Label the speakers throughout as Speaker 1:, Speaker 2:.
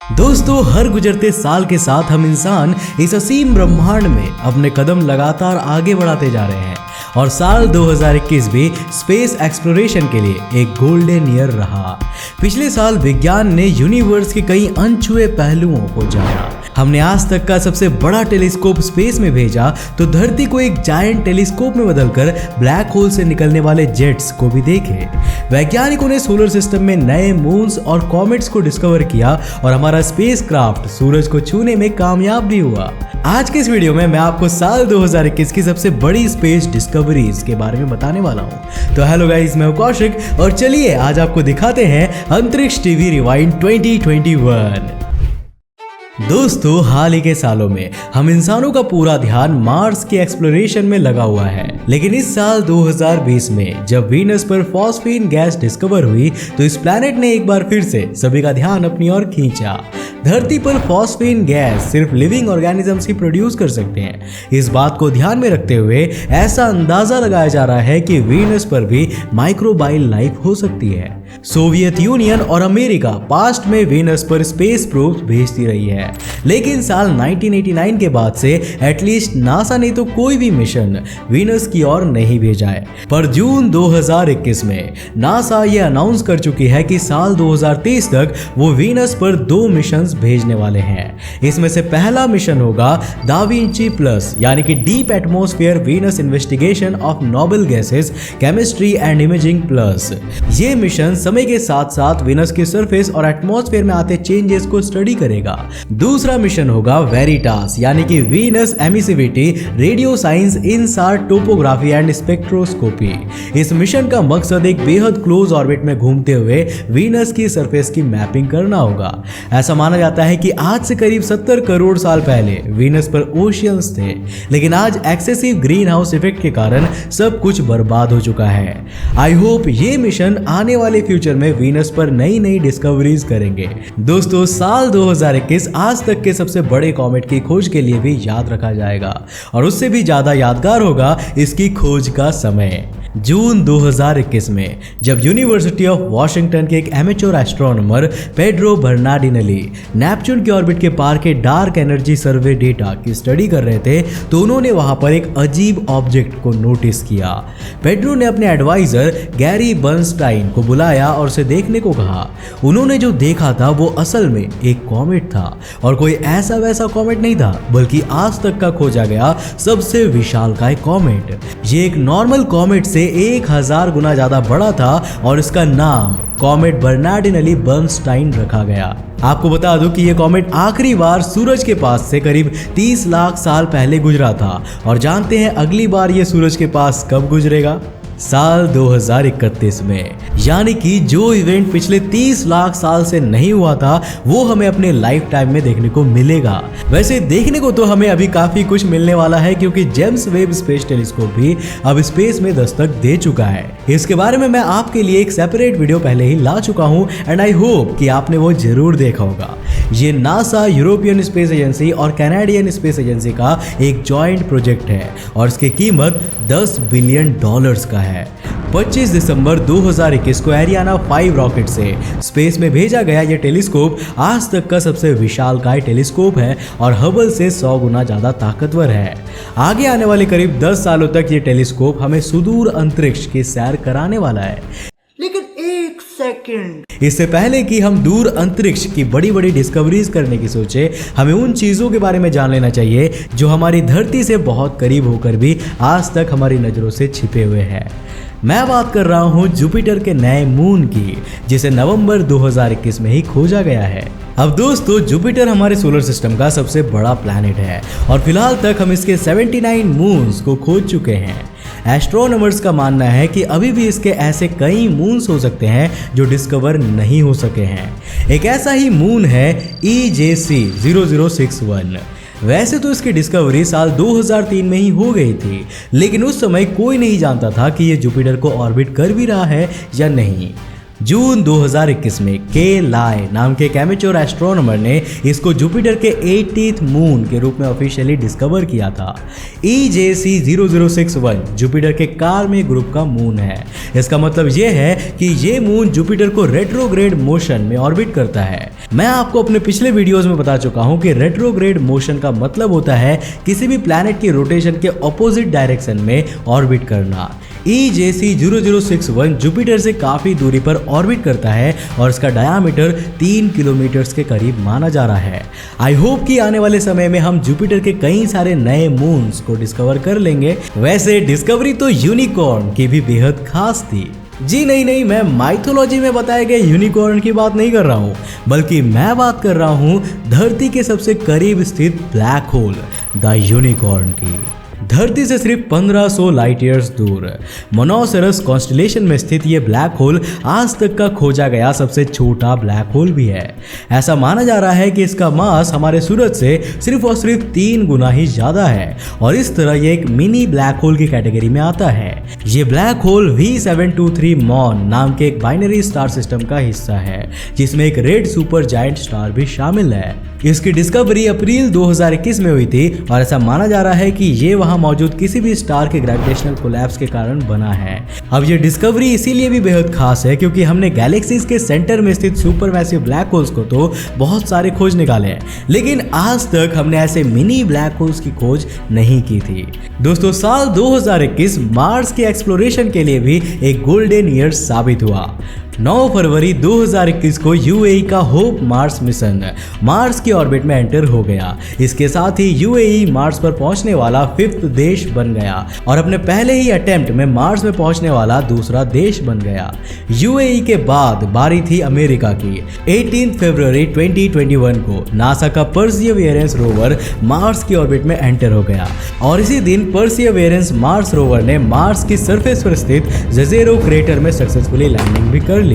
Speaker 1: दोस्तों, हर गुजरते साल के साथ हम इंसान इस असीम ब्रह्मांड में अपने कदम लगातार आगे बढ़ाते जा रहे हैं और साल 2021 भी स्पेस एक्सप्लोरेशन के लिए एक गोल्डन ईयर रहा। पिछले साल विज्ञान ने यूनिवर्स के कई अनछुए पहलुओं को जाना। हमने आज तक का सबसे बड़ा टेलीस्कोप स्पेस में भेजा तो धरती को एक जायंट टेलीस्कोप में बदलकर ब्लैक होल से निकलने वाले जेट्स को भी देखे। वैज्ञानिकों ने सोलर सिस्टम में नए मून्स और कॉमेट्स को डिस्कवर किया और हमारा स्पेसक्राफ्ट सूरज को छूने में कामयाब भी हुआ। आज के इस वीडियो में मैं आपको साल 2021 की सबसे बड़ी स्पेस डिस्कवरीज के बारे में बताने वाला हूं। तो हेलो गाइस, मैं हूं कौशिक और चलिए आज आपको दिखाते हैं अंतरिक्ष टीवी रिवाइंड 2021। दोस्तों, हाल ही के सालों में हम इंसानों का पूरा ध्यान मार्स के एक्सप्लोरेशन में लगा हुआ है, लेकिन इस साल 2020 में जब वीनस पर फॉस्फीन गैस डिस्कवर हुई तो इस प्लैनेट ने एक बार फिर से सभी का ध्यान अपनी ओर खींचा। धरती पर फॉस्फीन गैस सिर्फ लिविंग ऑर्गेनिजम्स ही प्रोड्यूस कर सकते हैं। इस बात को ध्यान में रखते हुए ऐसा अंदाजा लगाया जा रहा है कि वीनस पर भी माइक्रोबाइल लाइफ हो सकती है। सोवियत यूनियन और अमेरिका पास्ट में वीनस पर स्पेस प्रोब्स भेजती रही है, लेकिन साल 1989 के बाद से एटलीस्ट नासा ने तो कोई भी मिशन वीनस की ओर नहीं भेजा है। पर जून 2021 में नासा ये अनाउंस कर चुकी है कि साल 2023 तक वो वीनस पर 2 मिशन भेजने वाले हैं। इसमें से पहला मिशन होगा दा विंची प्लस, यानी कि deep atmosphere Venus investigation of noble gases chemistry and imaging plus. ये मिशन समय के साथ साथ वीनस के सरफेस और एटमॉस्फेयर में आते चेंजेस को स्टडी करेगा। दूसरा मिशन होगा वेरिटास, यानी कि Venus emissivity radio science इनसार topography and spectroscopy. इस मिशन का मकसद एक बेहद क्लोज ऑर्बिट में घूमते हुए वीनस की सरफेस की मैपिंग करना होगा। ऐसा माना जाता है कि आज से करीब 70 करोड़ साल पहले वीनस पर ओशियंस थे, लेकिन आज एक्सेसिव ग्रीन हाउस इफेक्ट के कारण सब कुछ बर्बाद हो चुका है। आई होप ये मिशन आने वाले फ्यूचर में वीनस पर नई नई डिस्कवरीज करेंगे। दोस्तों, साल 2021 आज तक के सबसे बड़े कॉमेट की खोज के लिए भी याद रखा जाएगा और उससे भी ज्यादा यादगार होगा इसकी खोज का समय। जून 2021 में जब यूनिवर्सिटी ऑफ वॉशिंगटन के एक एमेच्योर एस्ट्रोनॉमर पेड्रो बर्नार्डिनेली नेपच्यून के ऑर्बिट के पार के डार्क एनर्जी सर्वे डेटा की स्टडी कर रहे थे तो उन्होंने वहां पर एक अजीब ऑब्जेक्ट को नोटिस किया। पेड्रो ने अपने एडवाइजर गैरी बर्नस्टाइन को बुलाया और उसे देखने को कहा। उन्होंने जो देखा था वो असल में एक कॉमेट था और कोई ऐसा वैसा कॉमेट नहीं था, बल्कि आज तक का खोजा गया सबसे विशालकाय कॉमेट। ये एक नॉर्मल कॉमेट से 1000 गुना ज्यादा बड़ा था और इसका नाम कॉमेट बर्नार्डिनेली बर्नस्टाइन रखा गया। आपको बता दूं कि यह कॉमेट आखिरी बार सूरज के पास से करीब 30 लाख साल पहले गुजरा था और जानते हैं अगली बार यह सूरज के पास कब गुजरेगा? साल 2031 में, यानी कि जो इवेंट पिछले 30 लाख साल से नहीं हुआ था वो हमें अपने लाइफ टाइम में देखने को मिलेगा। वैसे देखने को तो हमें अभी काफी कुछ मिलने वाला है, क्योंकि जेम्स वेब स्पेस टेलीस्कोप भी अब स्पेस में दस्तक दे चुका है। इसके बारे में मैं आपके लिए एक सेपरेट वीडियो पहले ही ला चुका हूं एंड आई होप कि आपने वो जरूर देखा होगा। ये नासा, यूरोपियन स्पेस एजेंसी और कैनेडियन स्पेस एजेंसी का एक जॉइंट प्रोजेक्ट है और इसकी कीमत $10 बिलियन का है। 25 दिसंबर 2021 को एरियाना 5 रॉकेट से स्पेस में भेजा गया यह टेलीस्कोप आज तक का सबसे विशालकाय टेलीस्कोप है और हबल से 100 गुना ज्यादा ताकतवर है। आगे आने वाले करीब 10 सालों तक ये टेलीस्कोप हमें सुदूर अंतरिक्ष की सैर कराने वाला है। लेकिन एक सेकंड, इससे पहले कि हम दूर अंतरिक्ष की बड़ी बड़ी डिस्कवरीज करने की सोचे, हमें उन चीजों के बारे में जान लेना चाहिए जो हमारी धरती से बहुत करीब होकर भी आज तक हमारी नजरों से छिपे हुए हैं। मैं बात कर रहा हूं जुपिटर के नए मून की, जिसे नवंबर 2021 में ही खोजा गया है। अब दोस्तों, जुपिटर हमारे सोलर सिस्टम का सबसे बड़ा प्लैनेट है और फिलहाल तक हम इसके 79 मून्स को खोज चुके हैं। एस्ट्रोनॉमर्स का मानना है कि अभी भी इसके ऐसे कई मून्स हो सकते हैं जो डिस्कवर नहीं हो सके हैं। एक ऐसा ही मून है EJC 0061। वैसे तो इसकी डिस्कवरी साल 2003 में ही हो गई थी, लेकिन उस समय कोई नहीं जानता था कि ये जुपिटर को ऑर्बिट कर भी रहा है या नहीं। जून 2021 में के लाई नाम के एक एमेच्योर एस्ट्रोनॉमर ने इसको जुपिटर के 80th मून के रूप में ऑफिशियली डिस्कवर किया था। EJC 0061 जुपिटर के कार्मिक ग्रुप का मून है। इसका मतलब ये है कि ये मून जुपिटर को रेट्रोग्रेड मोशन में ऑर्बिट करता है। मैं आपको अपने पिछले वीडियोस में बता चुका हूं कि रेट्रोग्रेड मोशन का मतलब होता है किसी भी प्लैनेट की रोटेशन के ऑपोजिट डायरेक्शन में ऑर्बिट करना। EJC 0061 जुपिटर से काफी दूरी पर ऑर्बिट करता है और इसका डायामीटर 3 किलोमीटर के करीब माना जा रहा है। आई होप कि आने वाले समय में हम जुपिटर के कई सारे नए मून्स को डिस्कवर कर लेंगे। वैसे डिस्कवरी तो यूनिकॉर्न की भी बेहद खास थी। जी नहीं, मैं माइथोलॉजी में बताए गए यूनिकॉर्न की बात नहीं कर रहा हूँ, बल्कि मैं बात कर रहा हूँ धरती के सबसे करीब स्थित ब्लैक होल द यूनिकॉर्न की। धरती से सिर्फ 1500 लाइट ईयर्स दूर मोनोसेरस कॉन्स्टेलेशन में स्थित ये ब्लैक होल आज तक का खोजा गया सबसे छोटा ब्लैक होल भी है। ऐसा माना जा रहा है कि इसका मास हमारे सूरज से सिर्फ और सिर्फ 3 गुना ही ज्यादा है और इस तरह ये एक मिनी ब्लैक होल की कैटेगरी में आता है। ये ब्लैक होल V723 मॉन नाम के एक बाइनरी स्टार सिस्टम का हिस्सा है, जिसमें एक रेड सुपर जायंट स्टार भी शामिल है। इसकी डिस्कवरी अप्रैल 2021 में हुई थी और ऐसा माना जा रहा है कि ये वहां मौजूद किसी भी स्टार के ग्रेविटेशनल कोलैप्स के कारण बना है। अब ये डिस्कवरी इसीलिए भी बेहद खास है क्योंकि हमने गैलेक्सीज के सेंटर में स्थित सुपरमैसिव ब्लैक होल्स को तो बहुत सारे खोज निकाले हैं, लेकिन आज तक हमने ऐसे मिनी ब्लैक होल्स की खोज नहीं की थी। दोस्तों, साल 2021 मार्स के एक्सप्लोरेशन के लिए भी एक गोल्डन ईयर साबित हुआ। 9 फरवरी 2021 को UAE का होप मार्स मिशन मार्स की ऑर्बिट में एंटर हो गया। इसके साथ ही UAE मार्स पर पहुंचने वाला 5th देश बन गया और अपने पहले ही अटेम्प्ट में मार्स में पहुंचने वाला दूसरा देश बन गया। UAE के बाद बारी थी अमेरिका की। 18 फरवरी 2021 को नासा का परसिवरेंस रोवर मार्स की ऑर्बिट में एंटर हो गया और इसी दिन परसिवरेंस मार्स रोवर ने मार्स की सरफेस पर स्थित जेज़ेरो क्रेटर में सक्सेसफुली लैंडिंग भी कर ली।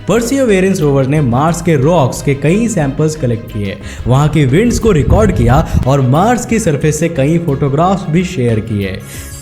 Speaker 1: परसिवरेंस रोवर ने मार्स के रॉक्स के कई सैंपल्स कलेक्ट किए, वहां की विंड्स को रिकॉर्ड किया और मार्स की सरफेस से कई फोटोग्राफ्स भी शेयर किए।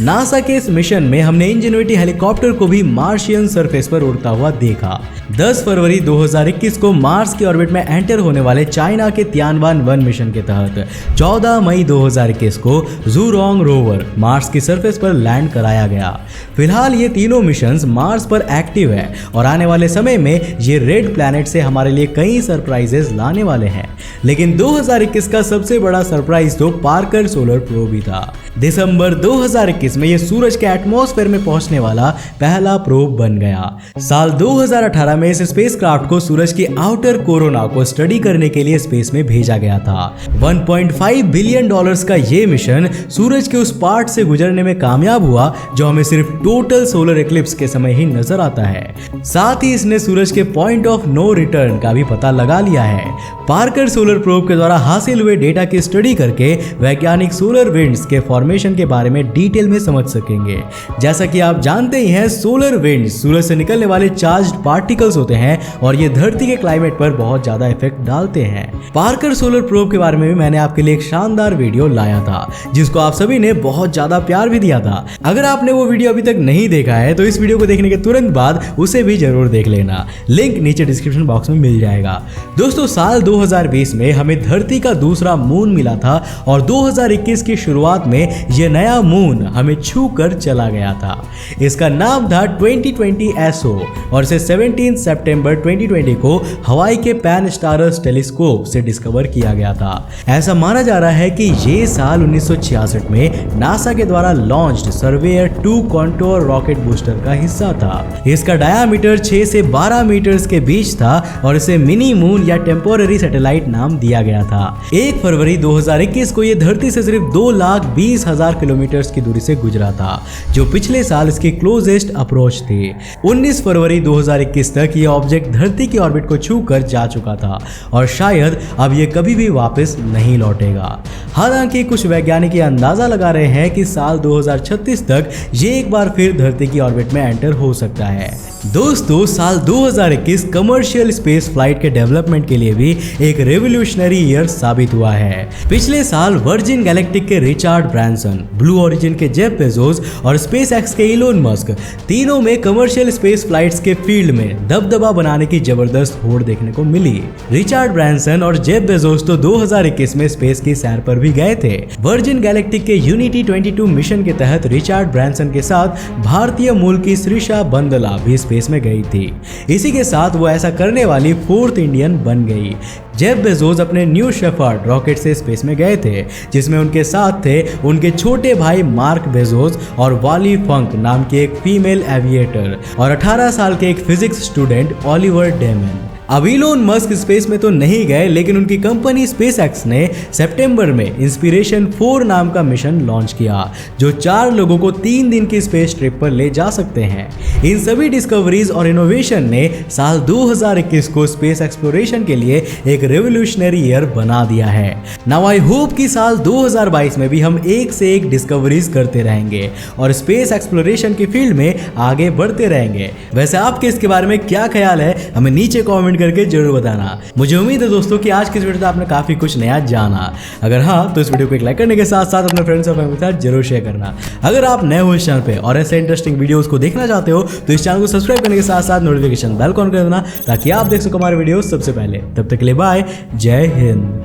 Speaker 1: नासा के इस मिशन में हमने इंजेन्युइटी हेलीकॉप्टर को भी मार्शियन सरफेस पर उड़ता हुआ देखा। 10 फरवरी 2021 को मार्स की ऑर्बिट में एंटर होने वाले चाइना के तियानवान 1 मिशन के तहत 14 मई 2021 को ज़ूरोंग रोवर मार्स की सरफेस पर लैंड कराया गया। फिलहाल ये तीनों मिशंस मार्स पर एक्टिव है और आने वाले समय में ये रेड प्लैनेट से हमारे लिए कई सरप्राइजेस लाने वाले हैं। लेकिन 2021 का सबसे बड़ा सरप्राइज तो पार्कर सोलर प्रोब ही था। दिसंबर 2021 में ये सूरज के एटमॉस्फेयर में पहुंचने वाला पहला प्रोब बन गया। साल 2018 में इस स्पेसक्राफ्ट को सूरज की आउटर कोरोना को स्टडी करने के लिए स्पेस में भेजा गया था। $1.5 बिलियन का ये मिशन सूरज के उस पार्ट से गुजरने में कामयाब हुआ जो हमें सिर्फ टोटल सोलर इक्लिप्स के समय ही नजर आता है। साथ ही इसने सूरज के पॉइंट ऑफ नो रिटर्न का भी पता लगा लिया है। पार्कर सोलर प्रोब के द्वारा हासिल हुए डेटा की स्टडी करके वैज्ञानिक सोलर विंड्स के फॉर्मेशन के बारे में डिटेल में समझ सकेंगे। जैसा कि आप जानते ही हैं, सोलर विंड्स सूरज से निकलने वाले चार्ज्ड पार्टिकल्स होते हैं और ये धरती के क्लाइमेट पर बहुत ज्यादा इफेक्ट डालते हैं। पार्कर सोलर प्रोब के बारे में भी मैंने आपके लिए एक शानदार वीडियो लाया था जिसको आप सभी ने बहुत ज्यादा प्यार भी दिया था। अगर आपने वो वीडियो अभी तक नहीं देखा है तो इस वीडियो को देखने के तुरंत बाद उसे भी जरूर देख लेना, लिंक नीचे डिस्क्रिप्शन बॉक्स में मिल जाएगा। दोस्तों, साल 2020 में हमें धरती का दूसरा मून मिला था और 2021 की शुरुआत में यह नया मून हमें छू कर चला गया था। इसका नाम था 2020 SO और इसे 17 सितंबर 2020 को हवाई के पैन स्टारस टेलीस्कोप से डिस्कवर किया गया था। ऐसा माना जा रहा है कि ये साल 1966 में नासा के द्वारा launched surveyor 2 contour rocket booster का हिस्सा था। इसका डायामीटर 6 से 12 मीटर्स के बीच था और इसे मिनी मून या टेम्पोररी सैटेलाइट नाम दिया गया था। 1 फरवरी 2021 को यह धरती से सिर्फ 2,20,000 किलोमीटर की दूरी से गुजरा था, जो पिछले साल इसकी क्लोजेस्ट अप्रोच थी। 19 फरवरी 2021 तक यह ऑब्जेक्ट धरती की ऑर्बिट को छू कर जा चुका था और शायद अब यह कभी भी वापस नहीं लौटेगा। हालांकि कुछ वैज्ञानिक अंदाजा लगा रहे हैं कि साल 2036 तक ये एक बार फिर धरती की ऑर्बिट में एंटर हो सकता है। दोस्तों साल 2021 कमर्शियल स्पेस फ्लाइट के डेवलपमेंट के लिए भी एक रेवोल्यूशनरी ईयर साबित हुआ है। पिछले साल वर्जिन गैलेक्टिक के रिचर्ड ब्रांसन, ब्लू ओरिजिन के जेफ बेजोस और स्पेस एक्स के इलोन मस्क तीनों में कमर्शियल स्पेस फ्लाइट्स के फील्ड में दबदबा बनाने की जबरदस्त होड़ देखने को मिली। रिचर्ड ब्रांसन और जेफ बेजोस तो 2021 में स्पेस की सैर पर भी गए थे। वर्जिन गैलेक्टिक के यूनिटी 22 मिशन के तहत रिचर्ड ब्रांसन के साथ भारतीय मूल की श्रीषा बंदला भी स्पेस में गई थी। इसी के साथ वो ऐसा करने वाली 4th इंडियन बन गई। जेफ बेजोस अपने न्यू शेफर्ड रॉकेट से स्पेस में गए थे, जिसमें उनके साथ थे उनके छोटे भाई मार्क बेजोस और वाली फंक नाम की एक फीमेल एविएटर और 18 साल के एक फिजिक्स स्टूडेंट ओलिवर डेमन। अब इलोन मस्क स्पेस में तो नहीं गए, लेकिन उनकी कंपनी स्पेस एक्स ने सितंबर में इंस्पिरेशन 4 नाम का मिशन लॉन्च किया, जो 4 लोगों को 3 दिन की स्पेस ट्रिप पर ले जा सकते हैं। इन सभी डिस्कवरीज और इनोवेशन ने साल 2021 को स्पेस एक्सप्लोरेशन के लिए एक रेवोल्यूशनरी ईयर बना दिया है। नाउ आई होप कि साल 2022 में भी हम एक से एक डिस्कवरीज करते रहेंगे और स्पेस एक्सप्लोरेशन की फील्ड में आगे बढ़ते रहेंगे। वैसे आपके इसके बारे में क्या ख्याल है, हमें नीचे कमेंट करके जरूर बताना। मुझे उम्मीद है दोस्तों कि आज की इस वीडियो से आपने काफी कुछ नया जाना। अगर हाँ तो इस वीडियो को एक लाइक करने के साथ साथ अपने फ्रेंड्स और फैमिली के साथ जरूर शेयर करना। अगर आप नए हो इस चैनल पे और ऐसे इंटरेस्टिंग वीडियोस को देखना चाहते हो तो इस चैनल को सब्सक्राइब करने के साथ साथ नोटिफिकेशन बेल को ऑन कर देना, ताकि आप देख सको हमारे वीडियो सबसे पहले। तब तक के लिए बाय, जय हिंद।